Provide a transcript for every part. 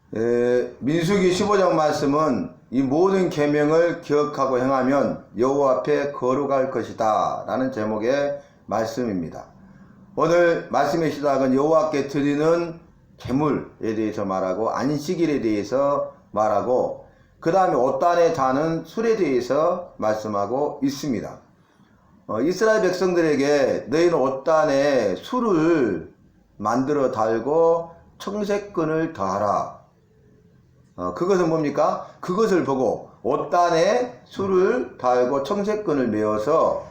민수기 15장 말씀은 이 모든 계명을 기억하고 행하면 여호와 앞에 거룩할 것이다 라는 제목의 말씀입니다. 오늘 말씀의 시작은 여호와께 드리는 제물에 대해서 말하고 안식일에 대해서 말하고 그 다음에 옷단에 다는 술에 대해서 말씀하고 있습니다. 이스라엘 백성들에게 너희는 옷단에 술을 만들어 달고 청색근을 더하라. 그것은 뭡니까? 그것을 보고 옷단에 술을 달고 청색근을 메어서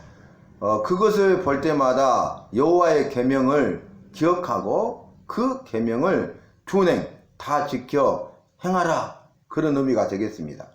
그것을 볼 때마다 여호와의 계명을 기억하고 그 계명을 준행 다 지켜 행하라. 그런 의미가 되겠습니다.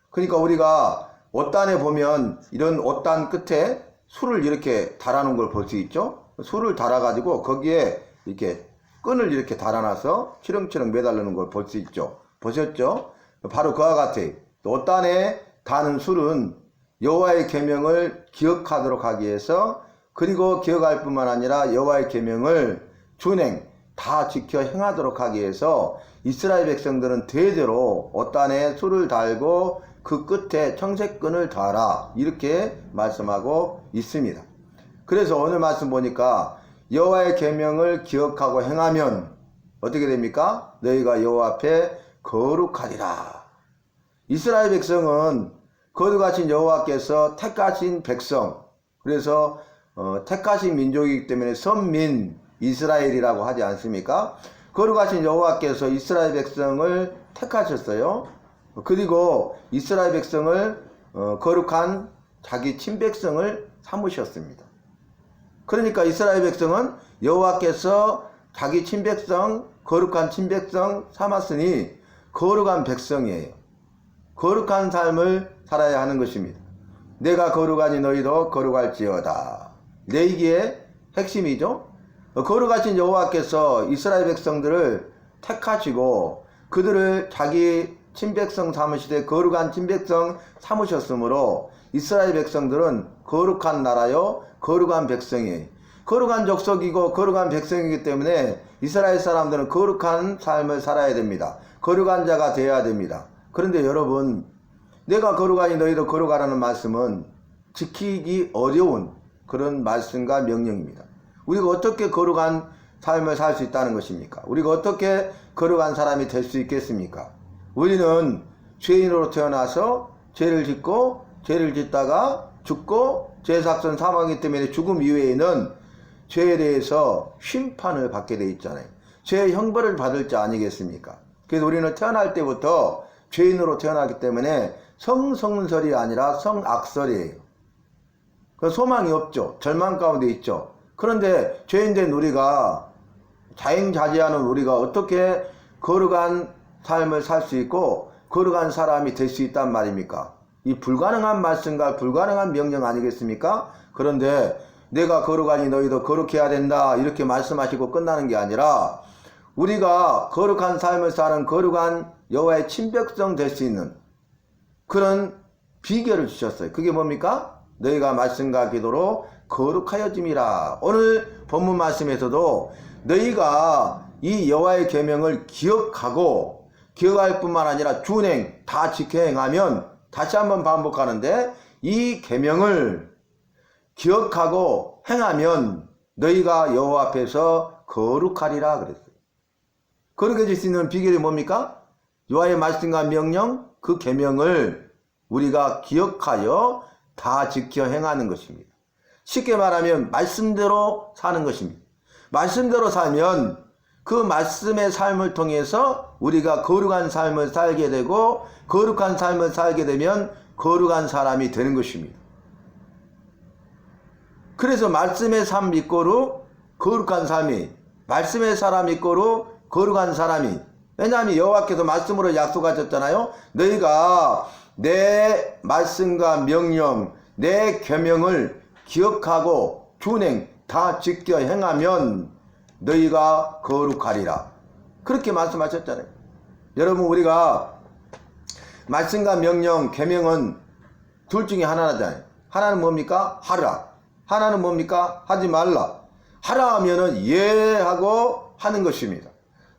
그러니까 우리가 옷단에 보면 이런 옷단 끝에 술을 이렇게 달아놓은 걸 볼 수 있죠. 술을 달아가지고 거기에 이렇게 끈을 이렇게 달아놔서 치렁치렁 매달리는 걸 볼 수 있죠. 보셨죠? 바로 그와 같아요. 옷단에 다는 술은 여호와의 계명을 기억하도록 하기 위해서, 그리고 기억할 뿐만 아니라 여호와의 계명을 준행 다 지켜 행하도록 하기 위해서 이스라엘 백성들은 대대로 옷단에 술을 달고 그 끝에 청색끈을 달아 이렇게 말씀하고 있습니다. 그래서 오늘 말씀 보니까 여호와의 계명을 기억하고 행하면 어떻게 됩니까? 너희가 여호와 앞에 거룩하리라. 이스라엘 백성은 거룩하신 여호와께서 택하신 백성, 그래서 택하신 민족이기 때문에 선민 이스라엘이라고 하지 않습니까? 거룩하신 여호와께서 이스라엘 백성을 택하셨어요. 그리고 이스라엘 백성을 거룩한 자기 친백성을 삼으셨습니다. 그러니까 이스라엘 백성은 여호와께서 자기 친백성, 거룩한 친백성 삼았으니 거룩한 백성이에요. 거룩한 삶을 살아야 하는 것입니다. 내가 거룩하니 너희도 거룩할지어다. 내기의 핵심이죠. 거룩하신 여호와께서 이스라엘 백성들을 택하시고 그들을 자기 친백성 삼으시되 거룩한 친백성 삼으셨으므로 이스라엘 백성들은 거룩한 나라요 거룩한 백성이에요. 거룩한 족속이고 거룩한 백성이기 때문에 이스라엘 사람들은 거룩한 삶을 살아야 됩니다. 거룩한 자가 되어야 됩니다. 그런데 여러분, 내가 거룩하니 너희도 거룩하라는 말씀은 지키기 어려운 그런 말씀과 명령입니다. 우리가 어떻게 거룩한 삶을 살 수 있다는 것입니까? 우리가 어떻게 거룩한 사람이 될 수 있겠습니까? 우리는 죄인으로 태어나서 죄를 짓고 죄를 짓다가 죽고 죄삭선 사망이기 때문에 죽음 이후에는 죄에 대해서 심판을 받게 돼 있잖아요. 죄의 형벌을 받을 자 아니겠습니까? 그래서 우리는 태어날 때부터 죄인으로 태어나기 때문에 성성설이 아니라 성악설이에요. 소망이 없죠. 절망 가운데 있죠. 그런데 죄인된 우리가, 자행자재하는 우리가 어떻게 거룩한 삶을 살 수 있고 거룩한 사람이 될 수 있단 말입니까? 이 불가능한 말씀과 불가능한 명령 아니겠습니까? 그런데 내가 거룩하니 너희도 거룩해야 된다 이렇게 말씀하시고 끝나는 게 아니라 우리가 거룩한 삶을 사는 거룩한 여호와의 친백성 될 수 있는 그런 비결을 주셨어요. 그게 뭡니까? 너희가 말씀과 기도로 거룩하여짐이라. 오늘 본문 말씀에서도 너희가 이 여호와의 계명을 기억하고 기억할 뿐만 아니라 준행 다 지켜 행하면, 다시 한번 반복하는데, 이 계명을 기억하고 행하면 너희가 여호와 앞에서 거룩하리라 그랬어요. 거룩해질 수 있는 비결이 뭡니까? 여호와의 말씀과 명령, 그 계명을 우리가 기억하여 다 지켜 행하는 것입니다. 쉽게 말하면 말씀대로 사는 것입니다. 말씀대로 살면 그 말씀의 삶을 통해서 우리가 거룩한 삶을 살게 되고, 거룩한 삶을 살게 되면 거룩한 사람이 되는 것입니다. 그래서 말씀의 삶 이꼬르 거룩한 삶이, 말씀의 사람 이꼬르 거룩한 사람이. 왜냐하면 여호와께서 말씀으로 약속하셨잖아요. 너희가 내 말씀과 명령, 내 계명을 기억하고 준행 다 지켜 행하면 너희가 거룩하리라. 그렇게 말씀하셨잖아요. 여러분, 우리가 말씀과 명령, 계명은 둘 중에 하나잖아요. 하나는 뭡니까? 하라. 하나는 뭡니까? 하지 말라. 하라 하면은 예 하고 하는 것입니다.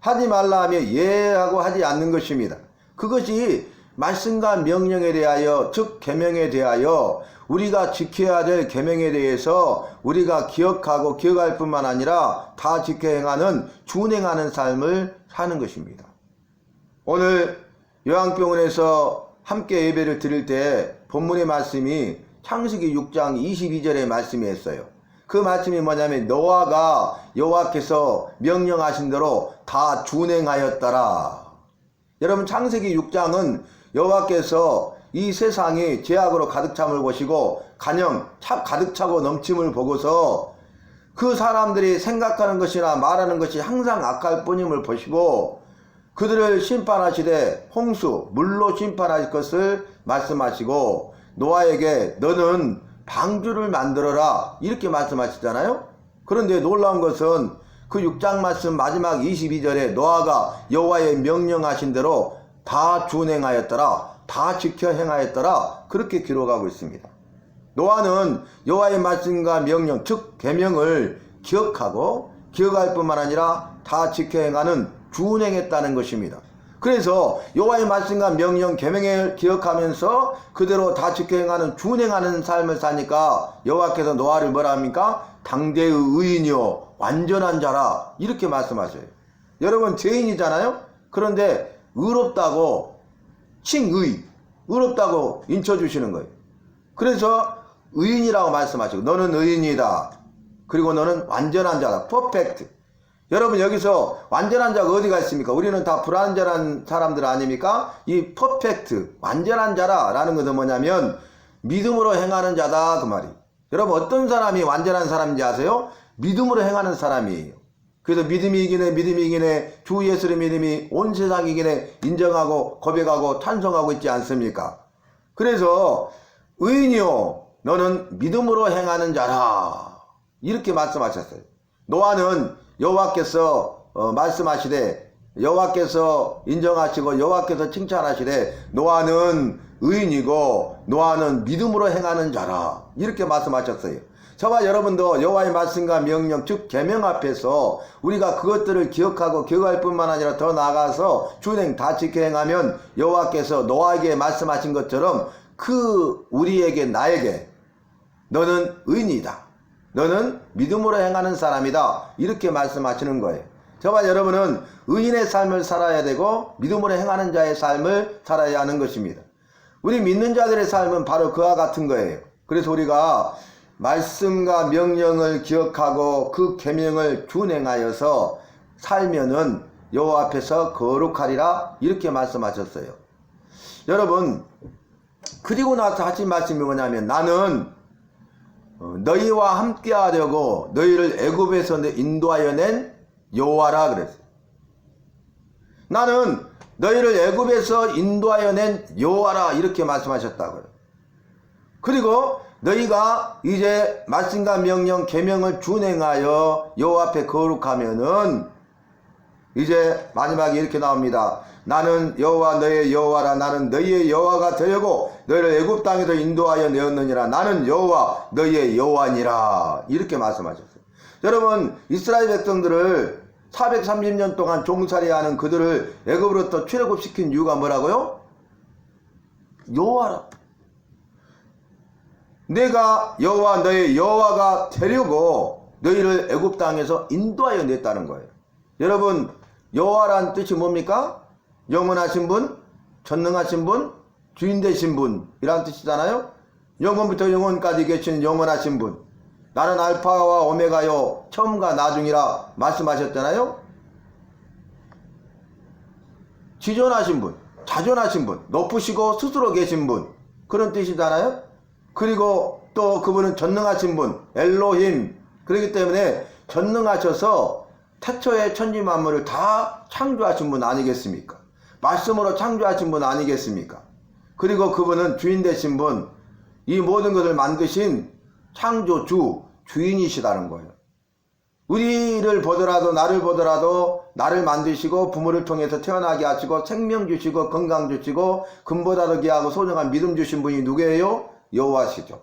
하지 말라 하며 예하고 하지 않는 것입니다. 그것이 말씀과 명령에 대하여, 즉 계명에 대하여 우리가 지켜야 될 계명에 대해서 우리가 기억하고 기억할 뿐만 아니라 다 지켜 행하는, 준행하는 삶을 사는 것입니다. 오늘 요양병원에서 함께 예배를 드릴 때 본문의 말씀이 창세기 6장 22절의 말씀이었어요. 그 말씀이 뭐냐면 노아가 여호와께서 명령하신 대로 다 준행하였더라. 여러분, 창세기 6장은 여호와께서 이 세상이 죄악으로 가득 참을 보시고 가령 가득 차고 넘침을 보고서 그 사람들이 생각하는 것이나 말하는 것이 항상 악할 뿐임을 보시고 그들을 심판하시되 홍수, 물로 심판할 것을 말씀하시고 노아에게 너는 방주를 만들어라 이렇게 말씀하시잖아요. 그런데 놀라운 것은 그 6장 말씀 마지막 22절에 노아가 여호와의 명령하신 대로 다 준행하였더라, 다 지켜 행하였더라, 그렇게 기록하고 있습니다. 노아는 여호와의 말씀과 명령, 즉 계명을 기억하고 기억할 뿐만 아니라 다 지켜 행하는 준행했다는 것입니다. 그래서 여호와의 말씀과 명령, 계명을 기억하면서 그대로 다 지켜 행하는, 준행하는 삶을 사니까 여호와께서 노아를 뭐라 합니까? 당대의 의인이요 완전한 자라 이렇게 말씀하셔요. 여러분, 죄인이잖아요. 그런데 의롭다고 칭의, 의롭다고 인쳐주시는 거예요. 그래서 의인이라고 말씀하시고 너는 의인이다. 그리고 너는 완전한 자다. 퍼펙트. 여러분, 여기서 완전한 자가 어디가 있습니까? 우리는 다 불완전한 사람들 아닙니까? 이 퍼펙트, 완전한 자라라는 것은 뭐냐면 믿음으로 행하는 자다 그 말이. 여러분, 어떤 사람이 완전한 사람인지 아세요? 믿음으로 행하는 사람이에요. 그래서 믿음이 이기네 주 예수의 믿음이 온 세상 이기네 인정하고 고백하고 찬송하고 있지 않습니까? 그래서 의인이요 너는 믿음으로 행하는 자라 이렇게 말씀하셨어요. 노아는 여호와께서 말씀하시되 여호와께서 인정하시고 여호와께서 칭찬하시되 노아는 의인이고 노아는 믿음으로 행하는 자라 이렇게 말씀하셨어요. 저와 여러분도 여호와의 말씀과 명령, 즉 계명 앞에서 우리가 그것들을 기억하고 기억할 뿐만 아니라 더 나아가서 준행 다 지켜 행하면 여호와께서 노아에게 말씀하신 것처럼 그 우리에게, 나에게 너는 의인이다, 너는 믿음으로 행하는 사람이다 이렇게 말씀하시는 거예요. 저와 여러분은 의인의 삶을 살아야 되고 믿음으로 행하는 자의 삶을 살아야 하는 것입니다. 우리 믿는 자들의 삶은 바로 그와 같은 거예요. 그래서 우리가 말씀과 명령을 기억하고 그 계명을 준행하여서 살면은 여호와 앞에서 거룩하리라 이렇게 말씀하셨어요. 여러분, 그리고 나서 하신 말씀이 뭐냐면 나는 너희와 함께 하려고 너희를 애굽에서 인도하여 낸 여호와라 그랬어요. 나는 너희를 애굽에서 인도하여 낸 여호와라 이렇게 말씀하셨다고요. 그리고 너희가 이제 말씀과 명령 계명을 준행하여 여호와 앞에 거룩하면은 이제 마지막에 이렇게 나옵니다. 나는 여호와 너의 여호와라. 나는 너희의 여호와가 되려고 너희를 애굽 땅에서 인도하여 내었느니라. 나는 여호와 너희의 여호와니라 이렇게 말씀하셨어요. 여러분, 이스라엘 백성들을 430년 동안 종살이하는 그들을 애굽으로부터 출애굽시킨 이유가 뭐라고요? 여호와라. 내가 여호와 너의 여호와가 되려고 너희를 애굽 땅에서 인도하여 냈다는 거예요. 여러분, 여호와란 뜻이 뭡니까? 영원하신 분, 전능하신 분, 주인 되신 분이란 뜻이잖아요. 영원부터 영원까지 계신 영원하신 분, 나는 알파와 오메가요 처음과 나중이라 말씀하셨잖아요. 지존하신 분, 자존하신 분, 높으시고 스스로 계신 분, 그런 뜻이잖아요. 그리고 또 그분은 전능하신 분, 엘로힘. 그렇기 때문에 전능하셔서 태초에 천지만물을 다 창조하신 분 아니겠습니까? 말씀으로 창조하신 분 아니겠습니까? 그리고 그분은 주인 되신 분, 이 모든 것을 만드신 창조주, 주인이시다는 거예요. 우리를 보더라도, 나를 보더라도 나를 만드시고 부모를 통해서 태어나게 하시고 생명 주시고 건강 주시고 금보다도 귀하고 소중한 믿음 주신 분이 누구예요? 여호와시죠.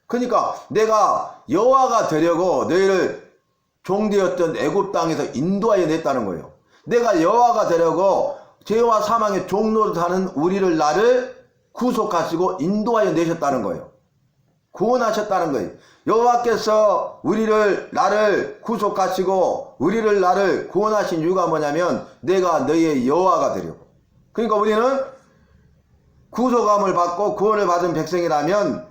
그러니까 내가 여호와가 되려고 너희를 종되었던 애굽 땅에서 인도하여 냈다는 거예요. 내가 여호와가 되려고 죄와 사망의 종노릇하는 우리를 나를 구속하시고 인도하여 내셨다는 거예요. 구원하셨다는 거예요. 여호와께서 나를 구속하시고 우리를 나를 구원하신 이유가 뭐냐면 내가 너의 여호와가 되려고. 그러니까 우리는 구속함을 받고 구원을 받은 백성이라면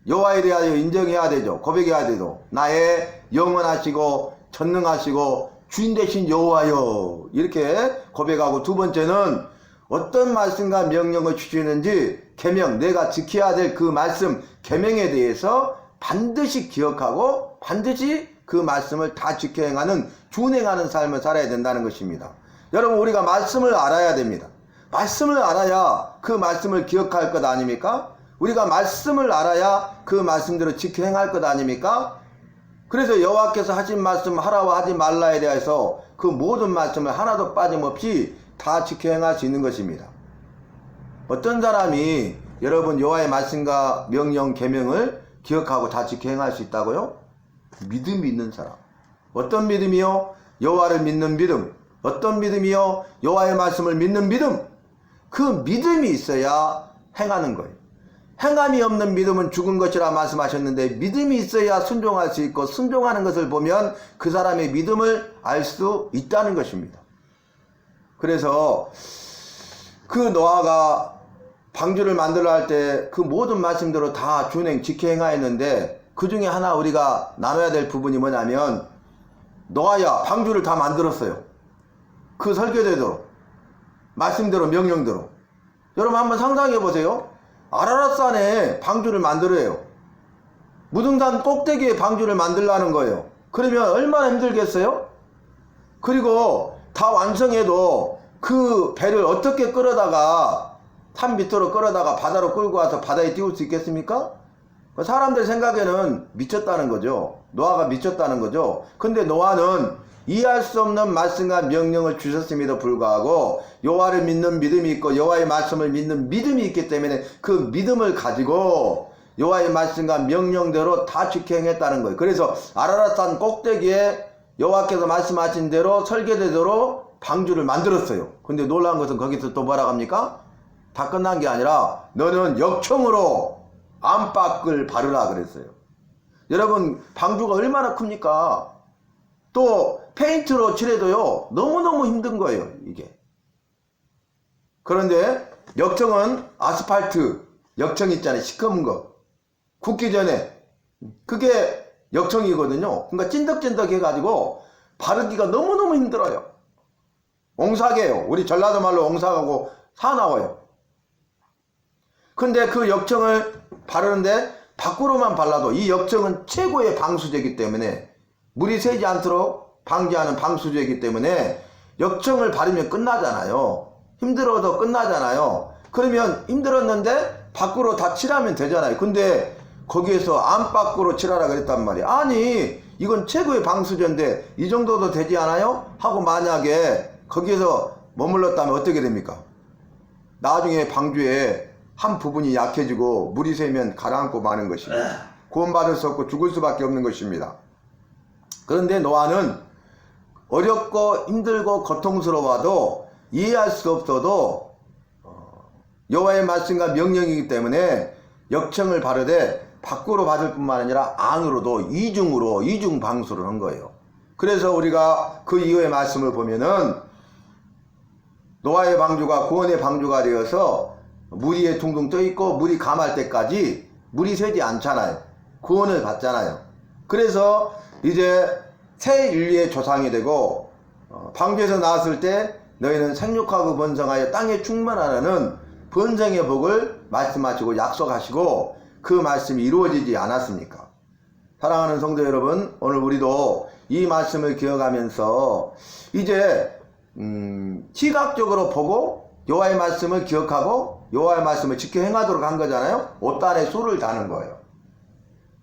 여호와에 대하여 인정해야 되죠. 고백해야 되죠. 나의 영원하시고 전능하시고 주인 되신 여호와여, 이렇게 고백하고, 두 번째는 어떤 말씀과 명령을 주시는지 계명, 내가 지켜야 될 그 말씀 계명에 대해서 반드시 기억하고 반드시 그 말씀을 다 지켜 행하는, 준행하는 삶을 살아야 된다는 것입니다. 여러분, 우리가 말씀을 알아야 됩니다. 말씀을 알아야 그 말씀을 기억할 것 아닙니까? 우리가 말씀을 알아야 그 말씀대로 지켜 행할 것 아닙니까? 그래서 여호와께서 하신 말씀 하라와 하지 말라에 대해서 그 모든 말씀을 하나도 빠짐없이 다 지켜 행할 수 있는 것입니다. 어떤 사람이 여러분 여호와의 말씀과 명령 계명을 기억하고 다 지켜 행할 수 있다고요? 믿음이 있는 사람. 어떤 믿음이요? 여호와를 믿는 믿음. 어떤 믿음이요? 여호와의 말씀을 믿는 믿음. 그 믿음이 있어야 행하는 거예요. 행함이 없는 믿음은 죽은 것이라 말씀하셨는데, 믿음이 있어야 순종할 수 있고, 순종하는 것을 보면 그 사람의 믿음을 알 수 있다는 것입니다. 그래서 그 노아가 방주를 만들어 할 때 그 모든 말씀대로 다 준행, 지켜 행하였는데, 그 중에 하나 우리가 나눠야 될 부분이 뭐냐면, 노아야 방주를 다 만들었어요. 그 설계대로, 말씀대로, 명령대로. 여러분 한번 상상해 보세요. 아라랏산에 방주를 만들어요. 무등산 꼭대기에 방주를 만들라는 거예요. 그러면 얼마나 힘들겠어요? 그리고 다 완성해도 그 배를 어떻게 끌어다가 산 밑으로 끌어다가 바다로 끌고 와서 바다에 띄울 수 있겠습니까? 사람들 생각에는 미쳤다는 거죠. 노아가 미쳤다는 거죠. 근데 노아는 이해할 수 없는 말씀과 명령을 주셨음에도 불구하고 여호와를 믿는 믿음이 있고 여호와의 말씀을 믿는 믿음이 있기 때문에 그 믿음을 가지고 여호와의 말씀과 명령대로 다 지켜 행했다는 거예요. 그래서 아라랏산 꼭대기에 여호와께서 말씀하신 대로 설계대로 방주를 만들었어요. 근데 놀라운 것은 거기서 또 뭐라고 합니까? 다 끝난 게 아니라 너는 역청으로 안팎을 바르라 그랬어요. 여러분, 방주가 얼마나 큽니까? 또 페인트로 칠해도요 너무너무 힘든 거예요 이게. 그런데 역청은 아스팔트 역청 있잖아요. 시커먼 거 굳기 전에 그게 역청이거든요. 그러니까 찐득찐득 해가지고 바르기가 너무너무 힘들어요. 옹사개요. 우리 전라도 말로 옹사하고 사나워요. 근데 그 역청을 바르는데 밖으로만 발라도 이 역청은 최고의 방수제이기 때문에 물이 새지 않도록 방지하는 방수제이기 때문에 역청을 바르면 끝나잖아요. 힘들어도 끝나잖아요. 그러면 힘들었는데 밖으로 다 칠하면 되잖아요. 근데 거기에서 안팎으로 칠하라 그랬단 말이에요. 아니 이건 최고의 방수제인데 이 정도도 되지 않아요? 하고 만약에 거기에서 머물렀다면 어떻게 됩니까? 나중에 방주에 한 부분이 약해지고 물이 새면 가라앉고 마는 것입니다. 구원받을 수 없고 죽을 수밖에 없는 것입니다. 그런데 노아는 어렵고 힘들고 고통스러워도 이해할 수 없어도 여호와의 말씀과 명령이기 때문에 역청을 바르되 밖으로 받을 뿐만 아니라 안으로도 이중 방수를 한 거예요. 그래서 우리가 그 이후의 말씀을 보면은 노아의 방주가 구원의 방주가 되어서 물 위에 둥둥 떠 있고 물이 감할 때까지 물이 새지 않잖아요. 구원을 받잖아요. 그래서 이제 새 인류의 조상이 되고 방주에서 나왔을 때 너희는 생육하고 번성하여 땅에 충만하라는 번성의 복을 말씀하시고 약속하시고 그 말씀이 이루어지지 않았습니까? 사랑하는 성도 여러분, 오늘 우리도 이 말씀을 기억하면서 이제 시각적으로 보고 여호와의 말씀을 기억하고 여호와의 말씀을 지켜 행하도록 한 거잖아요. 옷단에 술을 다는 거예요.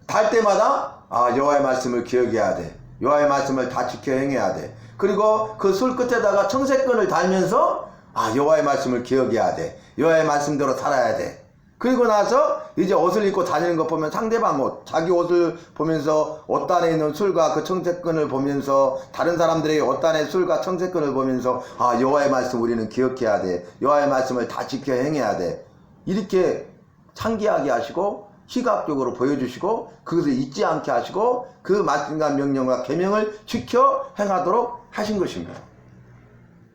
달 때마다 여호와의 말씀을 기억해야 돼. 여호와의 말씀을 다 지켜 행해야 돼. 그리고 그 술 끝에다가 청색끈을 달면서 여호와의 말씀을 기억해야 돼. 여호와의 말씀대로 살아야 돼. 그리고 나서 이제 옷을 입고 다니는 것 보면 상대방 옷, 자기 옷을 보면서 옷단에 있는 술과 그 청색끈을 보면서 다른 사람들의 옷단의 술과 청색끈을 보면서 아, 여호와의 말씀 우리는 기억해야 돼. 여호와의 말씀을 다 지켜 행해야 돼. 이렇게 창기하게 하시고 시각적으로 보여주시고 그것을 잊지 않게 하시고 그 말씀과 명령과 계명을 지켜 행하도록 하신 것입니다.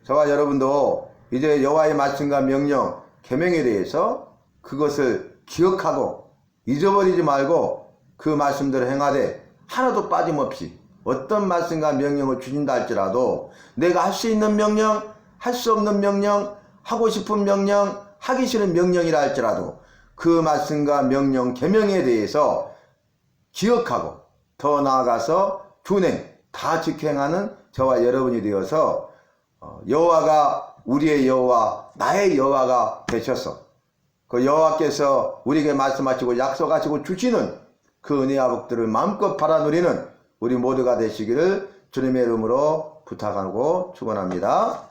저와 여러분도 이제 여호와의 말씀과 명령, 계명에 대해서 그것을 기억하고 잊어버리지 말고 그 말씀대로 행하되 하나도 빠짐없이 어떤 말씀과 명령을 주신다 할지라도 내가 할 수 있는 명령, 할 수 없는 명령, 하고 싶은 명령, 하기 싫은 명령이라 할지라도 그 말씀과 명령, 계명에 대해서 기억하고 더 나아가서 준행, 다 지켜행하는 저와 여러분이 되어서 여호와가 우리의 여호와, 나의 여호와가 되셔서 그 여호와께서 우리에게 말씀하시고 약속하시고 주시는 그 은혜와 복들을 마음껏 바라 누리는 우리 모두가 되시기를 주님의 이름으로 부탁하고 축원합니다.